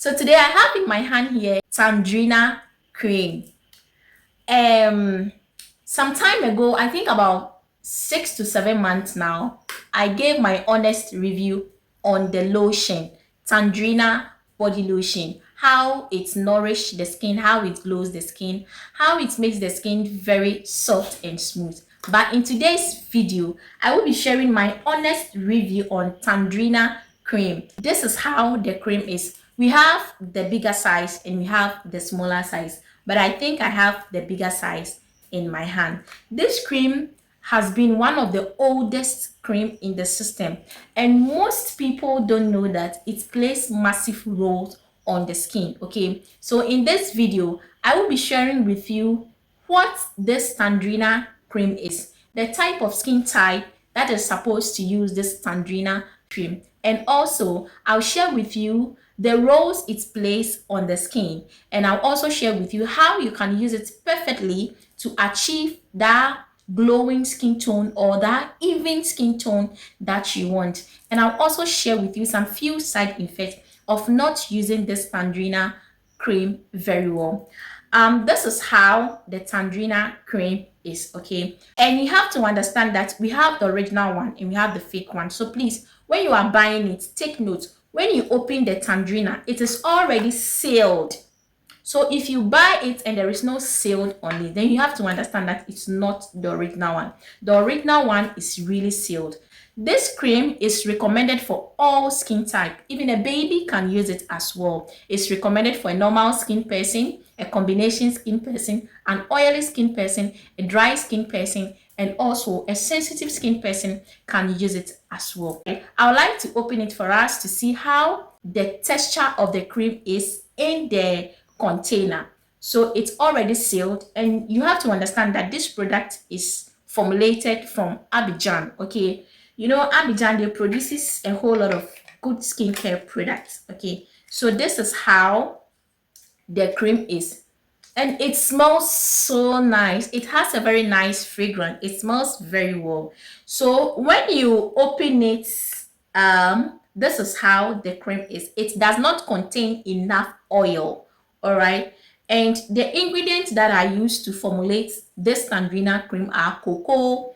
So today I have in my hand here Tandrina Cream. Some time ago, I think about 6 to 7 months now, I gave my honest review on the lotion, Tandrina body lotion, how it nourishes the skin, how it glows the skin, how it makes the skin very soft and smooth. But in today's video, I will be sharing my honest review on Tandrina Cream. This is how the cream is. We have the bigger size and we have the smaller size, but I think I have the bigger size in my hand. This cream has been one of the oldest cream in the system, and most people don't know that it plays massive roles on the skin. Okay, so in this video I will be sharing with you what this Tandrina cream is, the type of skin type that is supposed to use this Tandrina cream, and also I'll share with you the roles it plays on the skin, and I'll also share with you how you can use it perfectly to achieve that glowing skin tone or that even skin tone that you want. And I'll also share with you some few side effects of not using this Tandrina cream very well. This is how the Tandrina cream is, okay? And you have to understand that we have the original one and we have the fake one. So please, when you are buying it, take note. When you open the Tandrina, it is already sealed. So if you buy it and there is no sealed on it, then you have to understand that it's not the original one. The original one is really sealed. This cream is recommended for all skin type. Even a baby can use it as well. It's recommended for a normal skin person, a combination skin person, an oily skin person, a dry skin person, and also a sensitive skin person can use it as well. I would like to open it for us to see how the texture of the cream is in the container. So it's already sealed, and you have to understand that this product is formulated from Abidjan. Okay, you know Abidjan, they produces a whole lot of good skincare products. Okay, so this is how the cream is, and it smells so nice. It has a very nice fragrance. It smells very well. So when you open it, this is how the cream is. It does not contain enough oil. All right, and the ingredients that I use to formulate this Tandrina cream are cocoa,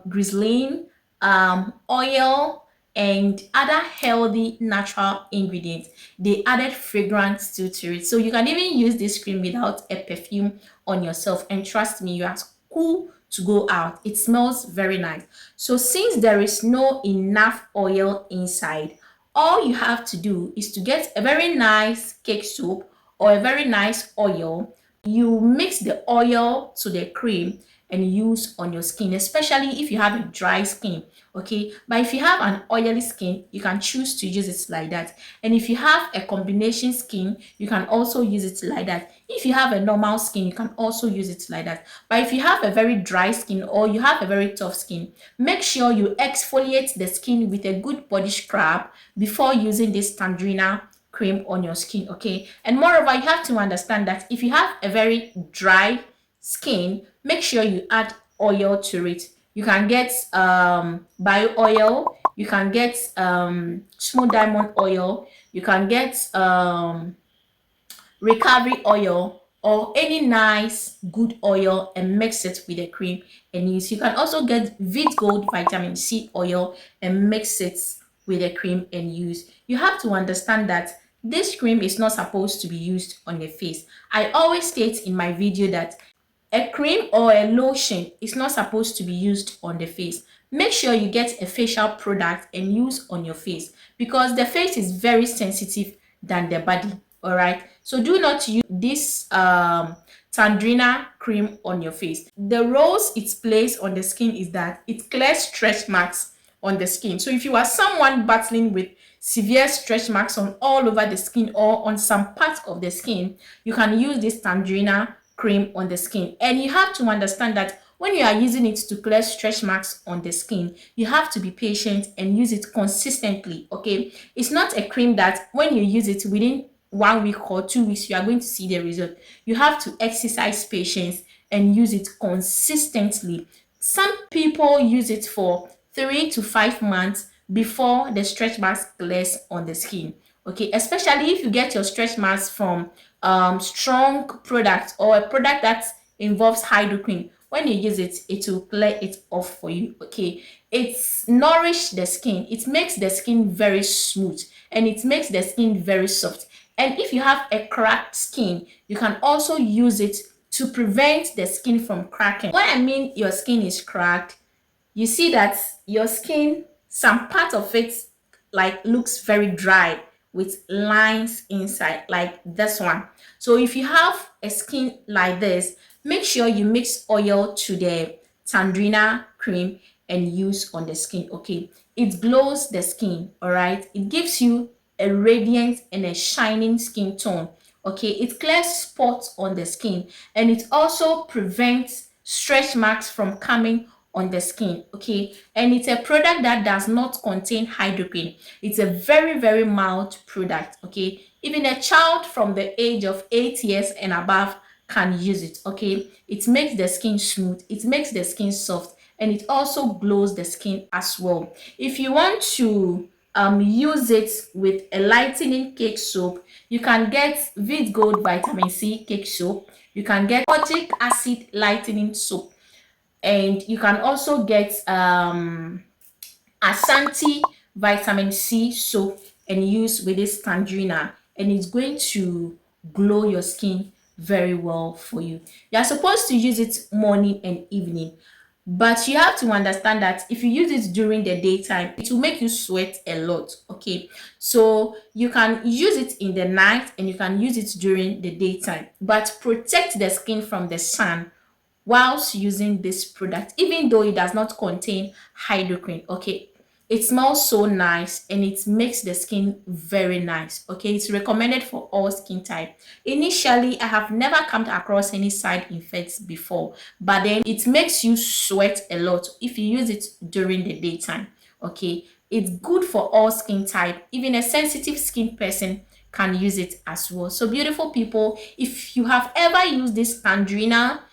glycerin, oil, and other healthy natural ingredients. They added fragrance to it, so you can even use this cream without a perfume on yourself, and trust me, you are cool to go out. It smells very nice. So since there is no enough oil inside, all you have to do is to get a very nice cake soap or a very nice oil. You mix the oil to the cream and use on your skin, especially if you have a dry skin. Okay, but if you have an oily skin, you can choose to use it like that. And if you have a combination skin, you can also use it like that. If you have a normal skin, you can also use it like that. But if you have a very dry skin or you have a very tough skin, make sure you exfoliate the skin with a good body scrub before using this Tandrina cream on your skin. Okay, and moreover, you have to understand that if you have a very dry skin, make sure you add oil to it. You can get bio oil, you can get smooth diamond oil, you can get recovery oil, or any nice good oil, and mix it with the cream and use. You can also get Vit Gold vitamin C oil and mix it with the cream and use. You have to understand that this cream is not supposed to be used on the face. I always state in my video that a cream or a lotion is not supposed to be used on the face. Make sure you get a facial product and use on your face, because the face is very sensitive than the body. All right, so do not use this Tandrina cream on your face. The roles it plays on the skin is that it clears stretch marks on the skin. So if you are someone battling with severe stretch marks on all over the skin or on some parts of the skin, you can use this Tandrina cream on the skin. And you have to understand that when you are using it to clear stretch marks on the skin, you have to be patient and use it consistently. Okay, it's not a cream that when you use it within 1 week or 2 weeks you are going to see the result. You have to exercise patience and use it consistently. Some people use it for 3 to 5 months before the stretch marks clears on the skin. Okay, especially if you get your stretch marks from strong product or a product that involves hydroquin. When you use it, it will clear it off for you. Okay, it's nourish the skin, it makes the skin very smooth, and it makes the skin very soft. And if you have a cracked skin, you can also use it to prevent the skin from cracking. When I mean your skin is cracked, you see that your skin, some part of it like looks very dry with lines inside, like this one. So if you have a skin like this, make sure you mix oil to the Tandrina cream and use on the skin. Okay, it glows the skin. All right, it gives you a radiant and a shining skin tone. Okay, it clears spots on the skin, and it also prevents stretch marks from coming on the skin. Okay, and it's a product that does not contain hydroquin. It's a very mild product. Okay, even a child from the age of 8 years and above can use it. Okay, it makes the skin smooth, it makes the skin soft, and it also glows the skin as well. If you want to use it with a lightening cake soap, you can get Vid Gold Vitamin C cake soap, you can get Kojic acid lightening soap, and you can also get Ashanti vitamin C soap and use with this Tandrina, and it's going to glow your skin very well for you. You are supposed to use it morning and evening, but you have to understand that if you use it during the daytime, it will make you sweat a lot. Okay, so you can use it in the night and you can use it during the daytime, but protect the skin from the sun whilst using this product, even though it does not contain hydroquin. Okay, it smells so nice and it makes the skin very nice. Okay, it's recommended for all skin type. Initially, I have never come across any side effects before, but then it makes you sweat a lot if you use it during the daytime. Okay, it's good for all skin type. Even a sensitive skin person can use it as well. So beautiful people, if you have ever used this Tandrina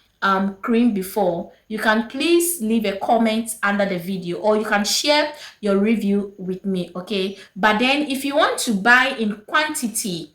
cream before, you can please leave a comment under the video, or you can share your review with me. Okay, but then if you want to buy in quantity,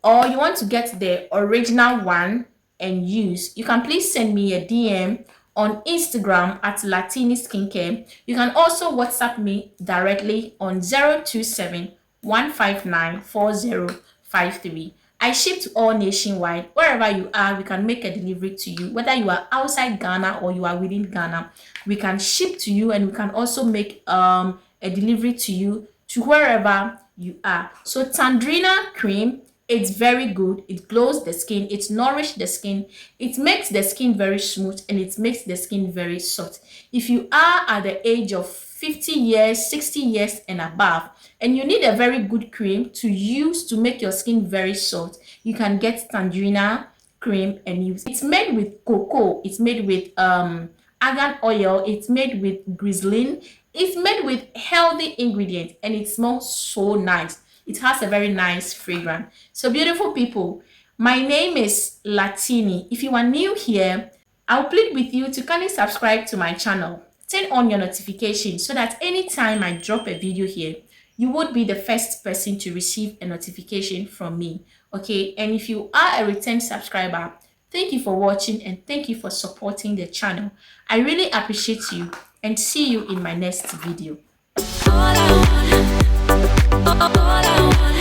or you want to get the original one and use, you can please send me a DM on Instagram at LartiniSkincare. You can also WhatsApp me directly on 027-159-4053. I ship to all nationwide. Wherever you are, we can make a delivery to you. Whether you are outside Ghana or you are within Ghana, we can ship to you, and we can also make a delivery to you to wherever you are. So Tandrina cream, it's very good. It glows the skin, it nourishes the skin, it makes the skin very smooth, and it makes the skin very soft. If you are at the age of 50 years, 60 years and above, and you need a very good cream to use to make your skin very soft, you can get Tandrina cream and use. It's made with cocoa, it's made with argan oil, it's made with glycerin, it's made with healthy ingredients, and it smells so nice. It has a very nice fragrance. So beautiful people, my name is Lartini. If you are new here, I'll plead with you to kindly subscribe to my channel. Turn on your notifications so that anytime I drop a video here, you would be the first person to receive a notification from me. Okay, and if you are a return subscriber, thank you for watching and thank you for supporting the channel. I really appreciate you, and see you in my next video. All I want